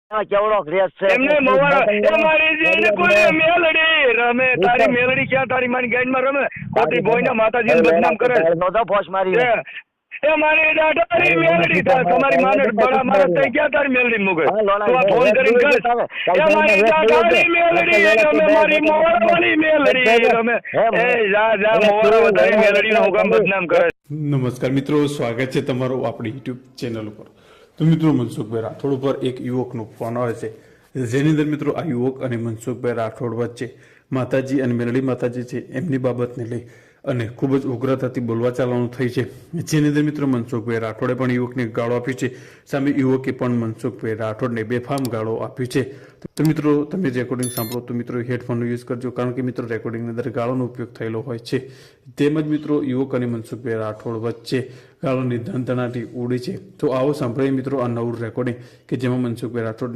કેવડો ક્રેઝ છે એમને મોવાળો એ મારી જેને કોઈ મેલડી રમે તારી મેલડી ક્યાં તારી મારી ગાઈડમાં રમે ખોટી બોયના માતાજીને બદનામ કરે નહોતો ફોસ મારી એ મારી દાઢારી મેલડી તમારી માને બડા મારે તઈ ક્યાં તારી મેલડી મૂકે તું આ ફોન કરીને કર એ મારી દાઢારી મેલડી રમે મારી મોવાળાની મેલડી રમે એ જા મોવાળા તારી મેલડીનો હુકમ બદનામ કરે. નમસ્કાર મિત્રો, સ્વાગત છે તમારું આપણી યુટ્યુબ ચેનલ ઉપર. તો મિત્રો, મનસુખભાઈ રાઠોડ ઉપર એક યુવકનો ફોન આવે છે, જેની અંદર મિત્રો આ યુવક અને મનસુખભાઈ રાઠોડ વચ્ચે માતાજી અને મેલડી માતાજી છે એમની બાબતને લઈ અને ખૂબ જ ઉગ્રતાથી બોલવા ચાલવાનું થઈ છે, જેની અંદર મિત્રો મનસુખભાઈ રાઠોડે પણ યુવકને ગાળો આપી છે, સામે યુવકે પણ મનસુખભાઈ રાઠોડને બેફામ ગાળો આપી છે. તો મિત્રો, તમે રેકોર્ડિંગ સાંભળો તો મિત્રો હેડફોનનો યુઝ કરજો, કારણ કે મિત્રો રેકોર્ડિંગની અંદર ગાળોનો ઉપયોગ થયેલો હોય છે. તેમજ મિત્રો યુવક અને મનસુખભાઈ રાઠોડ વચ્ચે ગાળોની ધનધનાટી ઉડી છે. તો આવો સાંભળીએ મિત્રો આ નવું રેકોર્ડિંગ કે જેમાં મનસુખભાઈ રાઠોડની